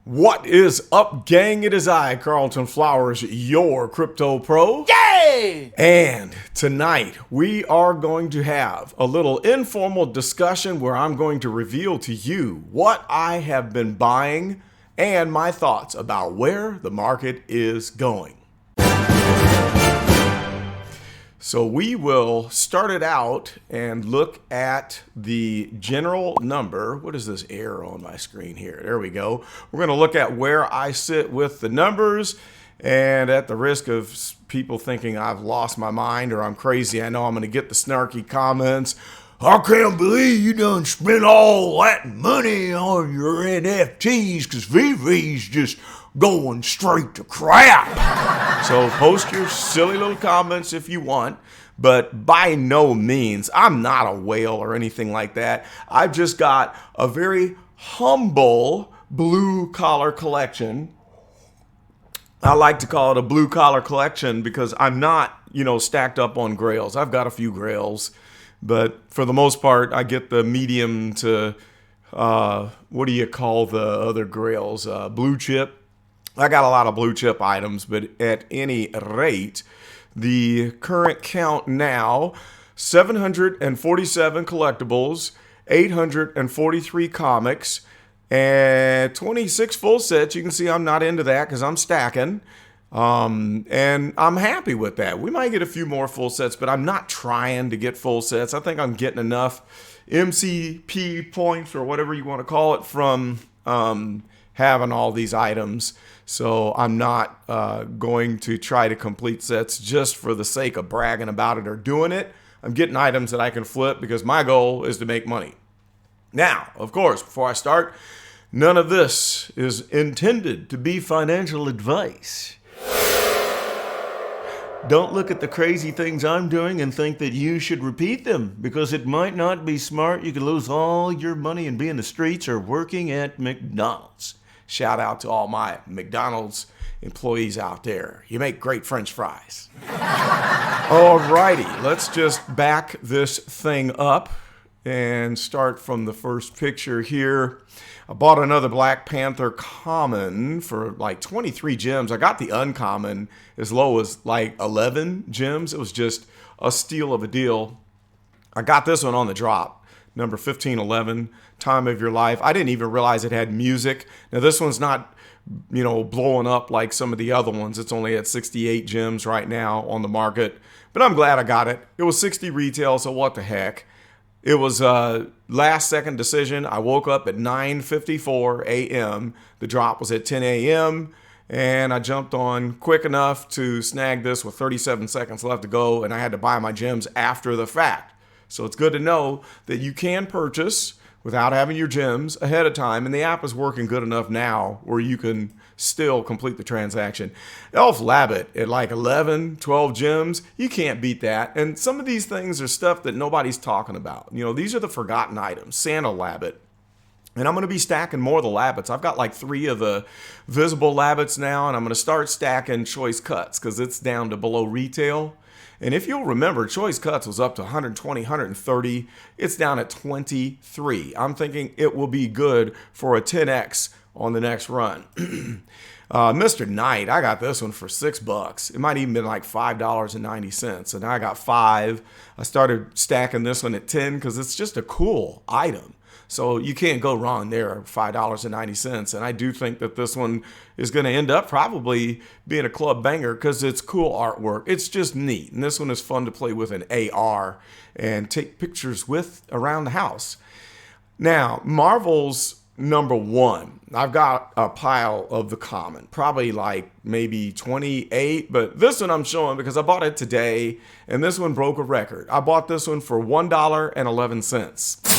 What is up, gang? It is I, Carlton Flowers, your crypto pro. Yay! And tonight we are going to have a little informal discussion where I'm going to reveal to you what I have been buying and my thoughts about where the market is going. So we will start it out and look at the general number. What is this error on my screen here? There we go. We're going to look at where I sit with the numbers, and at the risk of people thinking I've lost my mind or I'm crazy, I know I'm going to get the snarky comments. I can't believe you done spent all that money on your NFTs because VeVe's just going straight to crap. So post your silly little comments if you want, but by no means, I'm not a whale or anything like that. I've just got a very humble blue collar collection. I like to call it a blue collar collection because I'm not, stacked up on grails. I've got a few grails, but for the most part, I get the medium to, what do you call the other grails? Blue chip. I got a lot of blue chip items, but at any rate, the current count now, 747 collectibles, 843 comics, and 26 full sets. You can see I'm not into that because I'm stacking, and I'm happy with that. We might get a few more full sets, but I'm not trying to get full sets. I think I'm getting enough MCP points or whatever you want to call it from having all these items. So I'm not going to try to complete sets just for the sake of bragging about it or doing it. I'm getting items that I can flip because my goal is to make money. Now, of course, before I start, none of this is intended to be financial advice. Don't look at the crazy things I'm doing and think that you should repeat them because it might not be smart. You could lose all your money and be in the streets or working at McDonald's. Shout out to all my McDonald's employees out there. You make great French fries. Alrighty, let's just back this thing up and start from the first picture here. I bought another Black Panther common for like 23 gems. I got the uncommon as low as like 11 gems. It was just a steal of a deal. I got this one on the drop. Number 1511, Time of Your Life. I didn't even realize it had music. Now this one's not, blowing up like some of the other ones. It's only at 68 gems right now on the market, but I'm glad I got it. It was 60 retail, so what the heck. It was a last second decision. I woke up at 9:54 a.m. The drop was at 10 a.m. and I jumped on quick enough to snag this with 37 seconds left to go, and I had to buy my gems after the fact. So it's good to know that you can purchase without having your gems ahead of time, and the app is working good enough now where you can still complete the transaction. Elf Labbit at like 11, 12 gems, you can't beat that. And some of these things are stuff that nobody's talking about. These are the forgotten items. Santa Labbit. And I'm going to be stacking more of the Labbits. I've got like 3 of the visible Labbits now, and I'm going to start stacking Choice Cuts because it's down to below retail. And if you'll remember, Choice Cuts was up to 120, 130. It's down at 23. I'm thinking it will be good for a 10x on the next run. Mr. Knight, I got this one for $6. It might even been like $5.90. And I got 5. I started stacking this one at 10 because it's just a cool item. So you can't go wrong there, $5.90. And I do think that this one is going to end up probably being a club banger because it's cool artwork. It's just neat. And this one is fun to play with an AR and take pictures with around the house. Now, Marvel's number 1. I've got a pile of the common, probably like maybe 28, but this one I'm showing because I bought it today and this one broke a record. I bought this one for $1.11.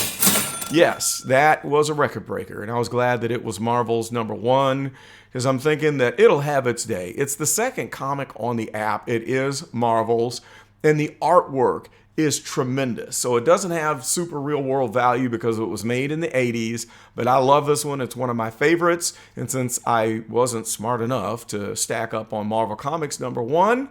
Yes, that was a record breaker, and I was glad that it was Marvel's number 1 because I'm thinking that it'll have its day. It's the second comic on the app. It is Marvel's, and the artwork is tremendous. So it doesn't have super real world value because it was made in the 80s, but I love this one. It's one of my favorites, and since I wasn't smart enough to stack up on Marvel Comics number 1,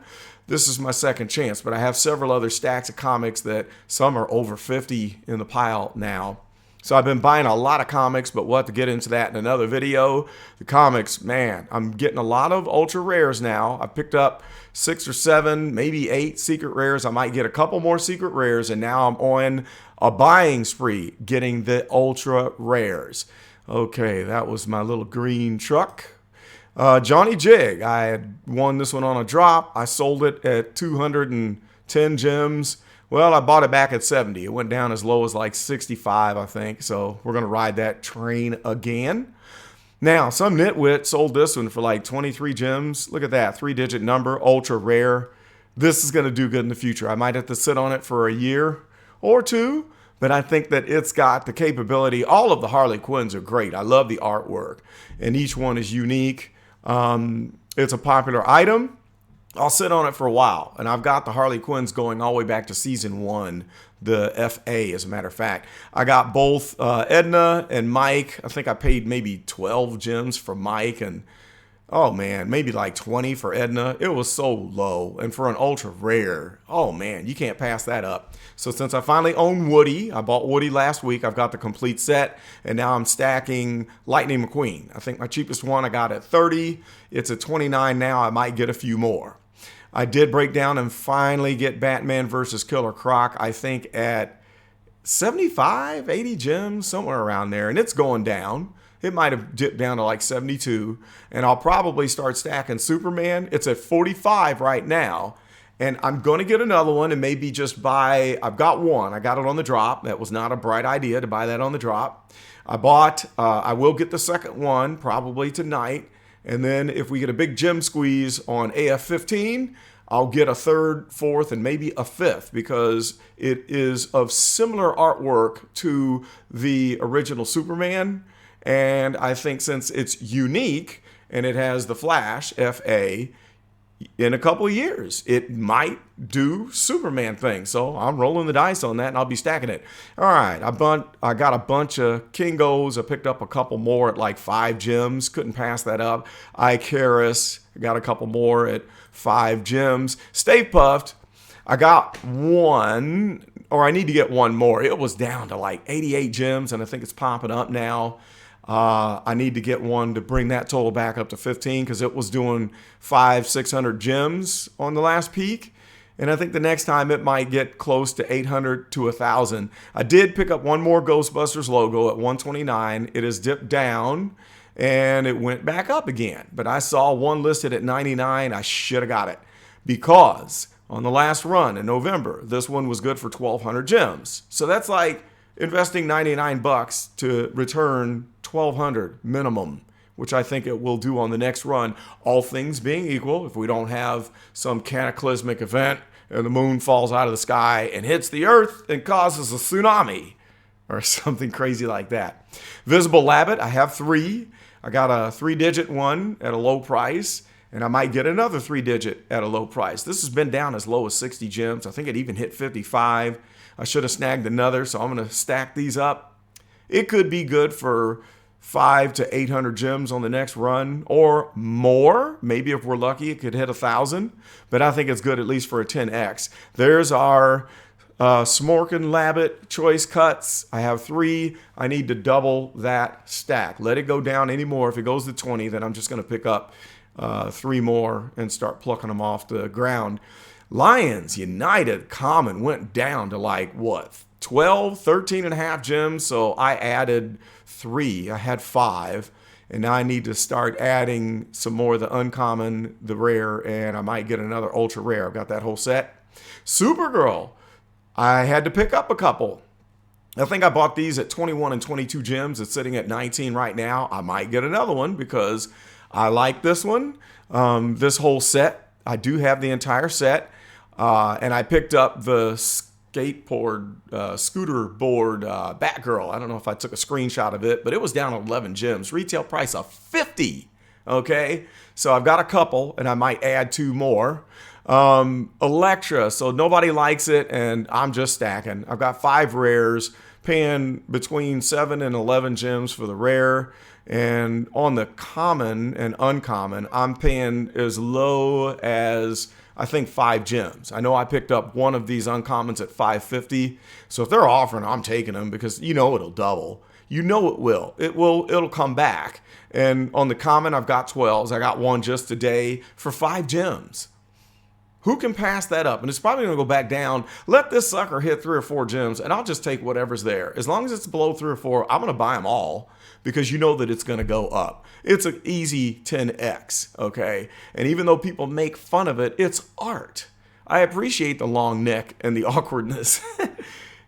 this is my second chance. But I have several other stacks of comics that some are over 50 in the pile now. So I've been buying a lot of comics, but we'll have to get into that in another video. The comics, man, I'm getting a lot of ultra rares now. I picked up 6 or 7, maybe 8 secret rares. I might get a couple more secret rares, and now I'm on a buying spree getting the ultra rares. Okay, that was my little green truck. Johnny Jig, I had won this one on a drop. I sold it at 210 gems. Well, I bought it back at 70. It went down as low as like 65, I think. So we're going to ride that train again. Now, some nitwit sold this one for like 23 gems. Look at that, 3-digit number, ultra rare. This is going to do good in the future. I might have to sit on it for a year or two, but I think that it's got the capability. All of the Harley Quinns are great. I love the artwork, and each one is unique. It's a popular item. I'll sit on it for a while, and I've got the Harley Quinns going all the way back to season 1, the FA, as a matter of fact. I got both Edna and Mike. I think I paid maybe 12 gems for Mike, and oh man, maybe like 20 for Edna. It was so low, and for an ultra rare, oh man, you can't pass that up. So since I finally own Woody, I bought Woody last week. I've got the complete set, and now I'm stacking Lightning McQueen. I think my cheapest one I got at 30. It's at 29 now. I might get a few more. I did break down and finally get Batman versus Killer Croc, I think at 75, 80 gems, somewhere around there, and it's going down. It might have dipped down to like 72, and I'll probably start stacking Superman. It's at 45 right now, and I'm going to get another one and maybe just buy, I've got one. I got it on the drop. That was not a bright idea to buy that on the drop. I will get the second one probably tonight, and then if we get a big gem squeeze on AF-15, I'll get a third, fourth, and maybe a fifth because it is of similar artwork to the original Superman. And I think since it's unique and it has the Flash, FA, in a couple of years, it might do Superman things. So I'm rolling the dice on that, and I'll be stacking it. All right, I got a bunch of Kingos. I picked up a couple more at like 5 gems. Couldn't pass that up. Icarus, I got a couple more at 5 gems. Stay Puffed, I got one, or I need to get one more. It was down to like 88 gems, and I think it's popping up now. I need to get one to bring that total back up to 15 because it was doing 500-600 gems on the last peak. And I think the next time it might get close to 800 to 1,000. I did pick up one more Ghostbusters logo at 129. It has dipped down and it went back up again. But I saw one listed at 99. I should have got it because on the last run in November, this one was good for 1,200 gems. So that's like investing 99 bucks to return 1,200 minimum, which I think it will do on the next run. All things being equal, if we don't have some cataclysmic event and the moon falls out of the sky and hits the earth and causes a tsunami or something crazy like that. Visible Labbit, I have 3. I got a 3-digit one at a low price, and I might get another 3-digit at a low price. This has been down as low as 60 gems. I think it even hit 55. I should have snagged another, so I'm going to stack these up. It could be good for 500 to 800 gems on the next run or more. Maybe if we're lucky, it could hit 1,000, but I think it's good at least for a 10x. There's our Smorkin Labbit choice cuts. I have 3. I need to double that stack. Let it go down anymore. If it goes to 20, then I'm just going to pick up 3 more and start plucking them off the ground. Lions United Common went down to like, what, 12, 13 and a half gems. So I added 3. I had 5. And now I need to start adding some more of the uncommon, the rare, and I might get another ultra rare. I've got that whole set. Supergirl, I had to pick up a couple. I think I bought these at 21 and 22 gems. It's sitting at 19 right now. I might get another one because I like this one. This whole set, I do have the entire set. And I picked up the scooter board Batgirl. I don't know if I took a screenshot of it, but it was down 11 gems. Retail price of 50. Okay, so I've got a couple, and I might add 2 more. Elektra, so nobody likes it, and I'm just stacking. I've got 5 rares, paying between 7 and 11 gems for the rare. And on the common and uncommon, I'm paying as low as I think 5 gems. I know I picked up one of these uncommons at 550. So if they're offering, I'm taking them because you know it'll double. You know it will. It'll come back. And on the common, I've got 12s. I got one just today for 5 gems. Who can pass that up? And it's probably going to go back down. Let this sucker hit 3 or 4 gems, and I'll just take whatever's there. As long as it's below 3 or 4, I'm going to buy them all because you know that it's going to go up. It's an easy 10x, okay? And even though people make fun of it, it's art. I appreciate the long neck and the awkwardness.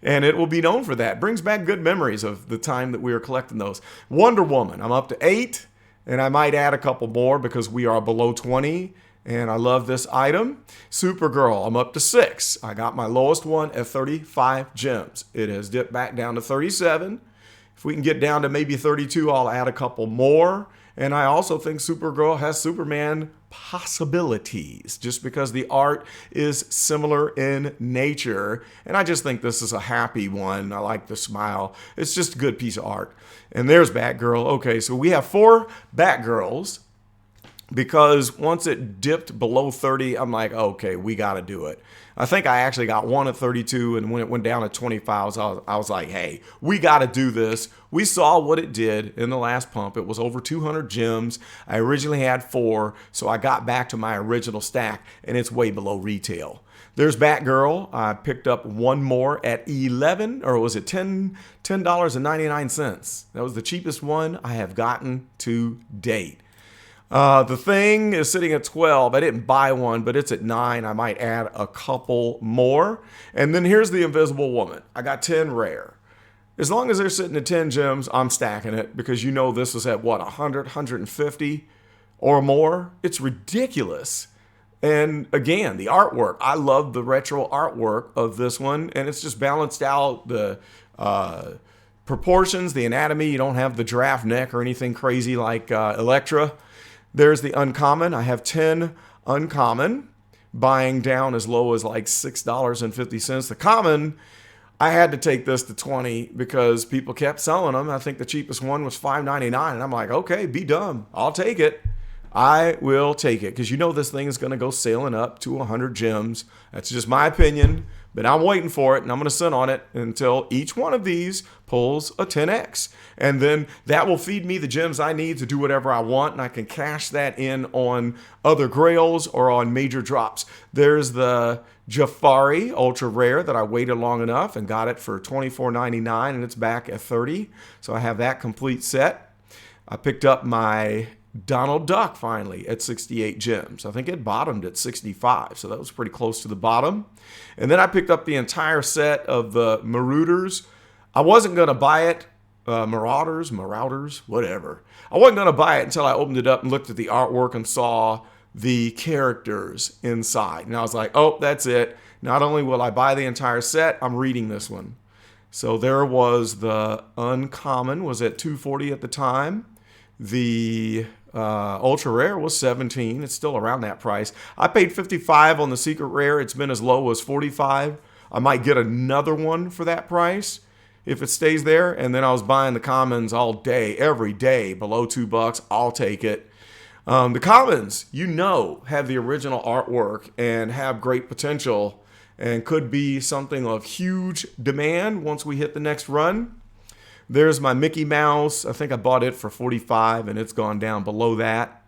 And it will be known for that. Brings back good memories of the time that we were collecting those. Wonder Woman, I'm up to 8, and I might add a couple more because we are below 20. And I love this item. Supergirl, I'm up to 6. I got my lowest one at 35 gems. It has dipped back down to 37. If we can get down to maybe 32, I'll add a couple more. And I also think Supergirl has Superman possibilities just because the art is similar in nature. And I just think this is a happy one. I like the smile. It's just a good piece of art. And there's Batgirl. Okay, so we have 4 Batgirls. Because once it dipped below 30, I'm like, okay, we got to do it. I think I actually got one at 32, and when it went down to 25, I was like, hey, we got to do this. We saw what it did in the last pump. It was over 200 gems. I originally had 4, so I got back to my original stack, and it's way below retail. There's Batgirl. I picked up one more at 11, or was it $10.99? That was the cheapest one I have gotten to date. The thing is sitting at 12. I didn't buy one, but it's at 9. I might add a couple more. And then here's the Invisible Woman. I got 10 rare. As long as they're sitting at 10 gems, I'm stacking it because you know this is at what, 100, 150 or more? It's ridiculous. And again, the artwork. I love the retro artwork of this one, and it's just balanced out the proportions, the anatomy. You don't have the giraffe neck or anything crazy like Elektra. There's the uncommon. I have 10 uncommon, buying down as low as like $6.50. The common, I had to take this to 20 because people kept selling them. I think the cheapest one was $5.99, and I'm like, okay, be dumb. I'll take it. I will take it because you know this thing is going to go sailing up to 100 gems. That's just my opinion, but I'm waiting for it, and I'm going to sit on it until each one of these pulls a 10x. And then that will feed me the gems I need to do whatever I want, and I can cash that in on other grails or on major drops. There's the Jafari Ultra Rare that I waited long enough and got it for $24.99, and it's back at 30. So I have that complete set. I picked up my Donald Duck finally at 68 gems. I think it bottomed at 65, so that was pretty close to the bottom. And then I picked up the entire set of the Marauders. I wasn't going to buy it. Marauders, whatever. I wasn't going to buy it until I opened it up and looked at the artwork and saw the characters inside. And I was like, oh, that's it. Not only will I buy the entire set, I'm reading this one. So there was the uncommon, was at $240 at the time. The ultra rare was $17. It's still around that price. I paid $55 on the secret rare. It's been as low as $45. I might get another one for that price if it stays there. And then I was buying the commons all day, every day, below $2. I'll take it. The commons, you know, have the original artwork and have great potential and could be something of huge demand once we hit the next run. There's my Mickey Mouse. I think I bought it for $45 and it's gone down below that.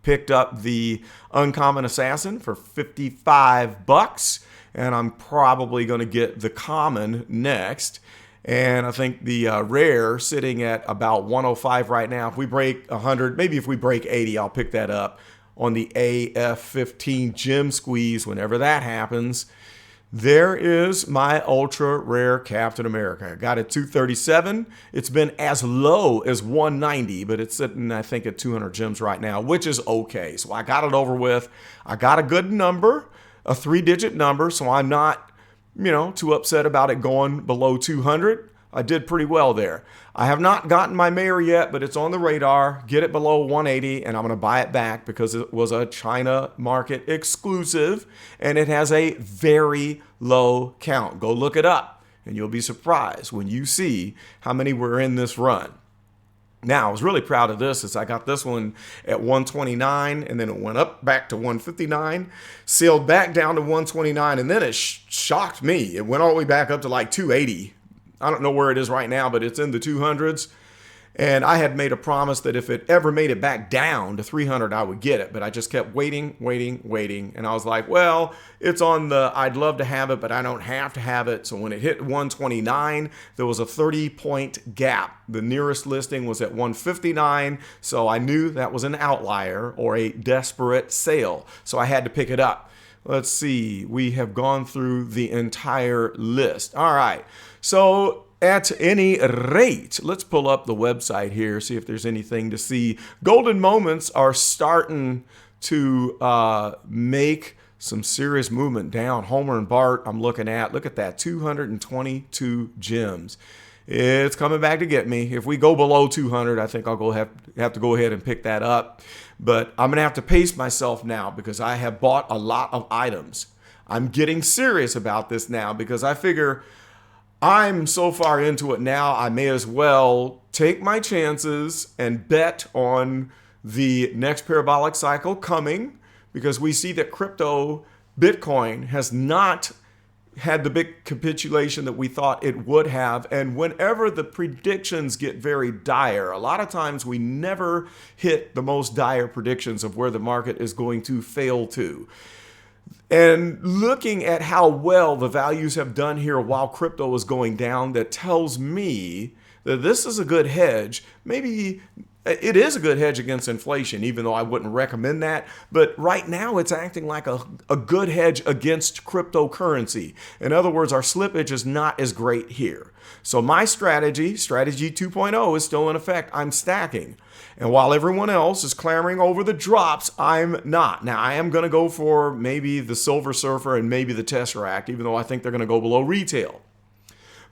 Picked up the Uncommon Assassin for $55 and I'm probably going to get the common next. And I think the rare sitting at about 105 right now. If we break 100, maybe if we break 80, I'll pick that up on the AF15 gem squeeze whenever that happens. There is my ultra rare Captain America. I got it 237. It's been as low as 190, but it's sitting, I think, at 200 gems right now, which is okay. So I got it over with. I got a good number, a 3-digit number, so I'm not, too upset about it going below 200. I did pretty well there. I have not gotten my mayor yet, but it's on the radar. Get it below 180, and I'm going to buy it back because it was a China market exclusive, and it has a very low count. Go look it up, and you'll be surprised when you see how many were in this run. Now, I was really proud of this as I got this one at 129 and then it went up back to 159, sailed back down to 129, and then it shocked me. It went all the way back up to like 280. I don't know where it is right now, but it's in the 200s. And I had made a promise that if it ever made it back down to 300, I would get it. But I just kept waiting. And I was like, well, it's on the I'd love to have it, but I don't have to have it. So when it hit 129, there was a 30-point gap. The nearest listing was at 159. So I knew that was an outlier or a desperate sale. So I had to pick it up. Let's see. We have gone through the entire list. All right. So at any rate, let's pull up the website here, see if there's anything to see. Golden moments are starting to make some serious movement down. Homer and Bart, I'm looking at. Look at that, 222 gems. It's coming back to get me. If we go below 200, I think I'll have to go ahead and pick that up. But I'm going to have to pace myself now because I have bought a lot of items. I'm getting serious about this now because I figure I'm so far into it now, I may as well take my chances and bet on the next parabolic cycle coming, because we see that Bitcoin has not had the big capitulation that we thought it would have. And whenever the predictions get very dire, a lot of times we never hit the most dire predictions of where the market is going to fail to. And looking at how well the values have done here while crypto is going down, that tells me that this is a good hedge. Maybe it is a good hedge against inflation, even though I wouldn't recommend that. But right now it's acting like a good hedge against cryptocurrency. In other words, our slippage is not as great here. So my strategy 2.0, is still in effect. I'm stacking. And while everyone else is clamoring over the drops, I'm not. Now, I am going to go for maybe the Silver Surfer and maybe the Tesseract, even though I think they're going to go below retail.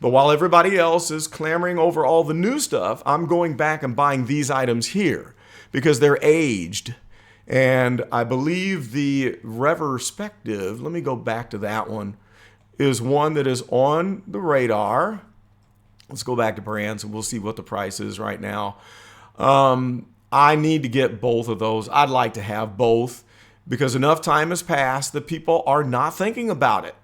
But while everybody else is clamoring over all the new stuff, I'm going back and buying these items here because they're aged. And I believe the Retrospective, let me go back to that one, is one that is on the radar. Let's go back to brands and we'll see what the price is right now. I need to get both of those. I'd like to have both because enough time has passed that people are not thinking about it.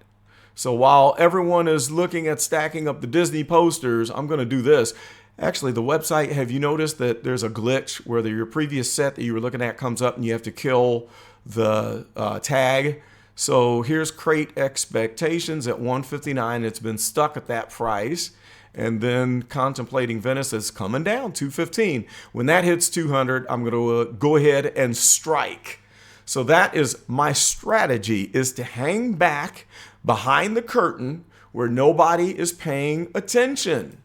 So while everyone is looking at stacking up the Disney posters, I'm going to do this. Actually, the website, have you noticed that there's a glitch where your previous set that you were looking at comes up and you have to kill the tag? So here's Crate Expectations at 159. It's been stuck at that price. And then Contemplating Venice is coming down, 215. When that hits 200, I'm going to go ahead and strike. So that is my strategy, is to hang back behind the curtain where nobody is paying attention.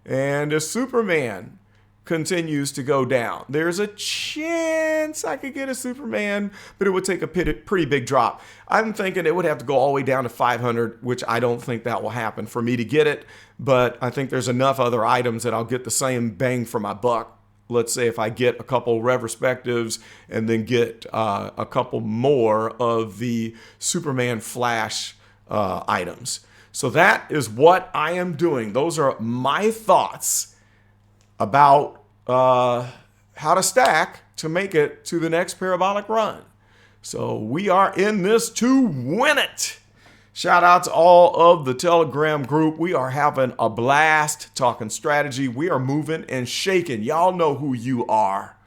And as Superman continues to go down, there's a chance I could get a Superman, but it would take a pretty big drop. I'm thinking it would have to go all the way down to 500, which I don't think that will happen for me to get it. But I think there's enough other items that I'll get the same bang for my buck. Let's say if I get a couple Retrospectives and then get a couple more of the Superman Flash items. So that is what I am doing. Those are my thoughts about how to stack to make it to the next parabolic run. So we are in this to win it. Shout out to all of the Telegram group. We are having a blast talking strategy. We are moving and shaking. Y'all know who you are.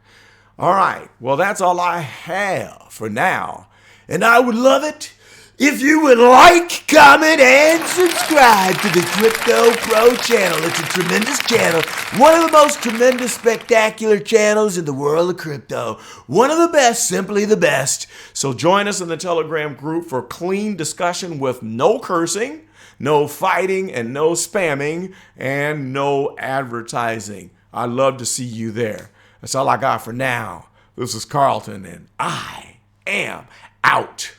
All right. Well, that's all I have for now. And I would love it if you would like, comment, and subscribe to the Crypto Pro channel. It's a tremendous channel. One of the most tremendous, spectacular channels in the world of crypto. One of the best, simply the best. So join us in the Telegram group for clean discussion with no cursing, no fighting, and no spamming, and no advertising. I'd love to see you there. That's all I got for now. This is Carlton, and I am out.